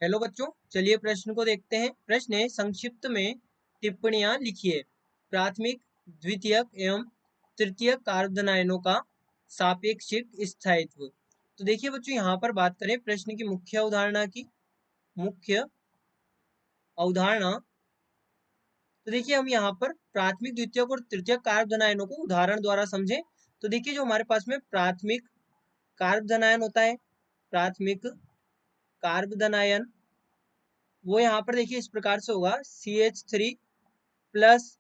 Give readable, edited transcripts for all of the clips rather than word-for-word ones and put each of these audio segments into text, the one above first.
Hello बच्चों, चलिए प्रश्न को देखते हैं। प्रश्न है, संक्षिप्त में टिप्पणियां लिखिए। प्राथमिक, द्वितीयक एवं तृतीयक कार्बनायनों का सापेक्षिक स्थायित्व। तो देखिए बच्चों, यहाँ पर बात करें प्रश्न की मुख्य अवधारणा। तो देखिए हम यहाँ पर प्राथमिक, द्वितीयक और तृतीयक कार्बनायनों को उदाहरण द्वारा समझें। तो देखिए जो हमारे पास में प्राथमिक कार्बनायन होता है, प्राथमिक कार्बनायन, वो यहाँ पर देखिए इस प्रकार से होगा CH3 प्लस।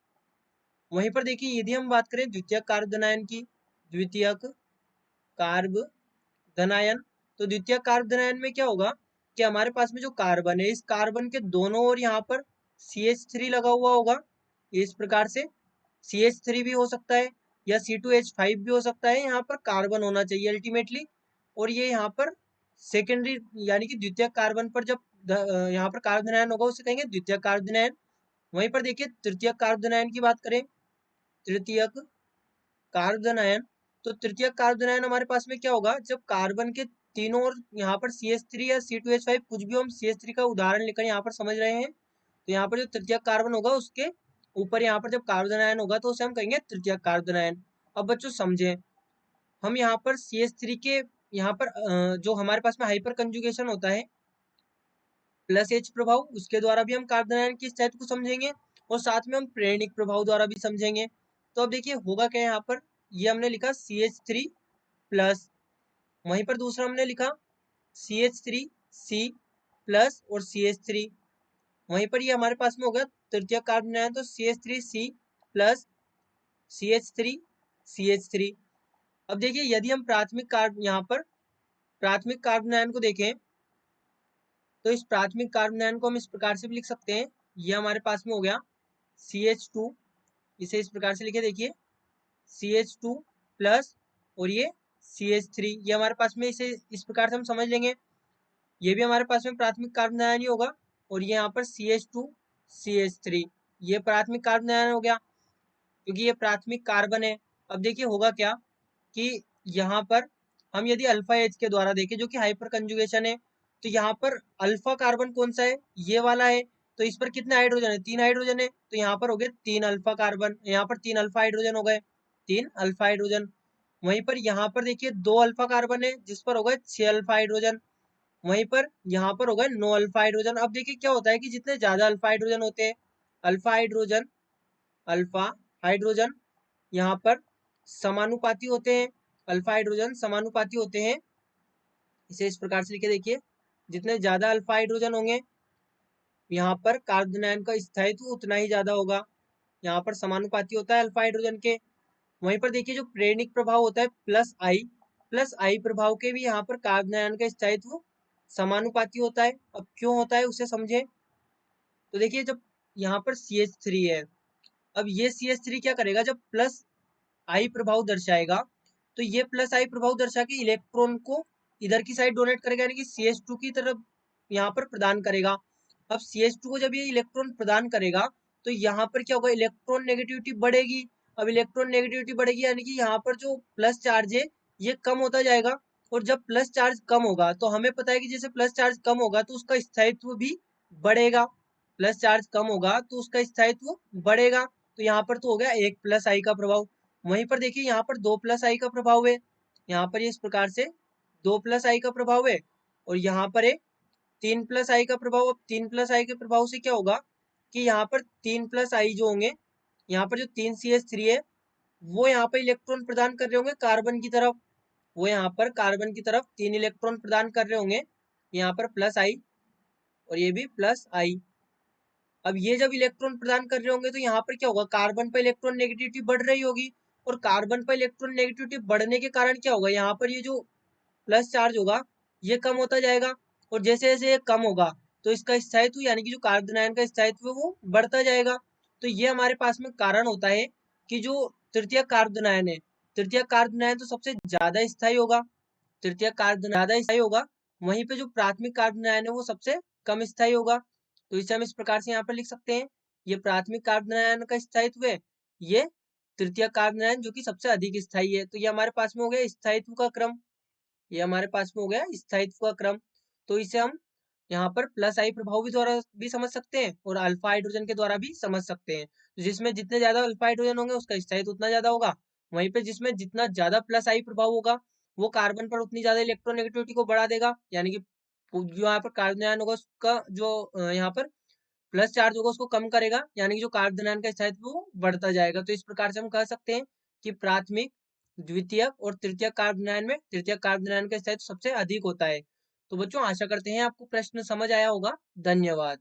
वहीं पर देखिए यदि हम बात करें द्वितीयक कार्बनायन की, द्वितीयक कार्बनायन, तो द्वितीयक कार्बनायन में क्या होगा कि हमारे पास में जो कार्बन है, इस कार्बन के दोनों ओर यहाँ पर CH3 लगा हुआ होगा। इस प्रकार से CH3 भी हो सकता है या C2H5 भी हो सकता है, यहाँ पर कार्बन होना चाहिए अल्टीमेटली। और ये यहाँ पर सेकेंडरी यानी कि द्वितीयक कार्बन पर जब यहाँ पर कार्बनायन होगा उसे कहेंगे द्वितीयक कार्बनायन। वहीं पर देखिए तृतीयक कार्बनायन की बात करें, तृतीयक कार्बनायन, तो तृतीयक कार्बनायन हमारे पास में क्या होगा, जब कार्बन के तीनों ओर यहाँ पर CH3 या C2H5, कुछ भी हम CH3 का उदाहरण लेकर यहाँ पर समझ रहे हैं, तो यहाँ पर जो तृतीयक कार्बन होगा उसके ऊपर यहाँ पर जब कार्बनायन होगा तो उसे हम कहेंगे तृतीयक कार्बनायन। अब बच्चों समझें, हम यहाँ पर CH3 के यहाँ पर जो हमारे पास में हाइपर कंजुगेशन होता है प्लस H प्रभाव, उसके द्वारा भी हम कार्बनायन की स्थायित्व को समझेंगे और साथ में हम प्रेरणिक प्रभाव द्वारा भी समझेंगे। तो अब देखिए होगा क्या यहाँ पर, ये हमने लिखा CH3 प्लस, वहीं पर दूसरा हमने लिखा CH3C प्लस और CH3, वहीं पर ये हमारे पास में हो गया तृतीय कार्बनायन, तो CH3C प्लस CH3CH3। अब देखिए यदि हम यहाँ पर प्राथमिक कार्बनायन को देखें, तो इस प्राथमिक कार्बनायन को हम इस प्रकार से भी लिख सकते हैं। ये हमारे पास में हो गया CH2, इसे इस प्रकार से लिखे देखिए CH2 प्लस और ये CH3, ये हमारे पास में, इसे इस प्रकार से हम समझ लेंगे। ये भी हमारे पास में प्राथमिक कार्बनायन ही होगा और ये यहाँ पर CH2 CH3, ये प्राथमिक कार्बनायन हो गया क्योंकि ये प्राथमिक कार्बन है। अब देखिए होगा क्या कि यहाँ पर हम यदि अल्फा एच के द्वारा देखें जो कि हाइपर कंजुगेशन है, तो यहाँ पर अल्फा कार्बन कौन सा है, ये वाला है। तो इस पर कितने हाइड्रोजन है, 3 हाइड्रोजन है, तो यहाँ पर हो गए 3 अल्फा कार्बन, यहाँ पर 3 अल्फा हाइड्रोजन हो गए, 3 अल्फा हाइड्रोजन। वहीं पर यहाँ पर देखिए 2 अल्फा कार्बन है जिस पर हो गए 6 अल्फा हाइड्रोजन, वहीं पर यहाँ पर हो गए 9 अल्फा हाइड्रोजन। अब देखिए क्या होता है कि जितने ज्यादा अल्फा हाइड्रोजन होते हैं, अल्फा हाइड्रोजन अल्फा हाइड्रोजन यहाँ पर समानुपाती होते हैं, अल्फा हाइड्रोजन समानुपाती होते हैं। इसे इस प्रकार से लिखे देखिए, जितने ज्यादा अल्फा हाइड्रोजन होंगे यहाँ पर कार्बनायन का स्थायित्व उतना ही ज्यादा होगा, यहाँ पर समानुपाती होता है अल्फा हाइड्रोजन के। वहीं पर देखिए जो प्रेरणिक प्रभाव होता है प्लस आई प्रभाव के भी यहाँ पर कार्बनायन का स्थायित्व समानुपाती होता है। अब क्यों होता है उसे समझे। तो देखिए जब यहाँ पर CH3 है, अब ये CH3 क्या करेगा, जब प्लस आई प्रभाव दर्शाएगा तो ये प्लस आई प्रभाव दर्शा के इलेक्ट्रॉन को इधर की साइड डोनेट करेगा, यानी कि CH2 की तरफ यहाँ पर प्रदान करेगा। अब CH2 को जब ये इलेक्ट्रॉन प्रदान करेगा तो यहाँ पर क्या होगा, इलेक्ट्रॉन नेगेटिविटी बढ़ेगी। अब इलेक्ट्रॉन नेगेटिविटी बढ़ेगी यानी कि यहाँ पर जो प्लस चार्ज है ये कम होता जाएगा, और जब प्लस चार्ज कम होगा तो हमें पता है कि जैसे प्लस चार्ज कम होगा तो उसका स्थायित्व भी बढ़ेगा, प्लस चार्ज कम होगा तो उसका स्थायित्व बढ़ेगा। तो यहाँ पर तो हो गया एक प्लस आई का प्रभाव। वहीं पर देखिए यहाँ पर 2 प्लस आई का प्रभाव है, यहाँ पर इस प्रकार से 2 प्लस आई का प्रभाव है, और यहाँ पर है 3 प्लस आई का प्रभाव। अब 3 प्लस आई के प्रभाव से क्या होगा कि यहाँ पर 3 प्लस आई जो होंगे, यहाँ पर जो 3 CH3 है वो यहाँ पर इलेक्ट्रॉन प्रदान कर रहे होंगे कार्बन की तरफ, वो यहाँ पर कार्बन की तरफ 3 इलेक्ट्रॉन प्रदान कर रहे होंगे, यहाँ पर प्लस आई और ये भी प्लस आई। अब ये जब इलेक्ट्रॉन प्रदान कर रहे होंगे तो यहाँ पर क्या होगा, कार्बन पर इलेक्ट्रॉन नेगेटिविटी बढ़ रही होगी, और कार्बन पर इलेक्ट्रॉन नेगेटिविटी बढ़ने के कारण क्या होगा, यहाँ पर ये जो प्लस चार्ज होगा ये कम होता जाएगा, और जैसे जैसे ये कम होगा तो इसका स्थायित्व यानी कि जो कार्बन आयन का स्थायित्व वो बढ़ता जाएगा। तो ये हमारे पास में कारण होता है कि जो तृतीय कार्बन आयन है, तृतीय कार्बन आयन तो सबसे ज्यादा स्थायी होगा, तृतीय कार्बन ज्यादा स्थायी होगा, वहीं पे जो प्राथमिक कार्बन आयन है वो सबसे कम स्थायी होगा। तो इसे हम इस प्रकार से यहाँ पर लिख सकते हैं, ये प्राथमिक कार्बन आयन का स्थायित्व है, ये तृतीय कार्बन आयन जो कि सबसे अधिक स्थायी है। तो ये हमारे पास में हो गया स्थायित्व का क्रम, ये हमारे पास में हो गया स्थायित्व का क्रम। तो इसे हम यहाँ पर प्लस आई प्रभाव भी द्वारा भी समझ सकते हैं और अल्फा हाइड्रोजन के द्वारा भी समझ सकते हैं। तो जिसमें जितने ज्यादा अल्फा हाइड्रोजन होंगे उसका स्थायित्व उतना ज्यादा होगा, वहीं पे जिसमें जितना ज्यादा प्लस आई प्रभाव होगा वो कार्बन पर उतनी ज्यादा इलेक्ट्रोनेगेटिविटी को बढ़ा देगा, यानी कि जो यहाँ पर कार्बन आयन होगा उसका जो यहाँ पर प्लस चार्ज होगा उसको कम करेगा, यानी कि जो कार्बन आयन का स्थायित्व वो बढ़ता जाएगा। तो इस प्रकार से हम कह सकते हैं कि प्राथमिक, द्वितीयक और तृतीयक कार्बन आयन में तृतीयक कार्बन आयन का स्थायित्व सबसे अधिक होता है। तो बच्चों आशा करते हैं आपको प्रश्न समझ आया होगा। धन्यवाद।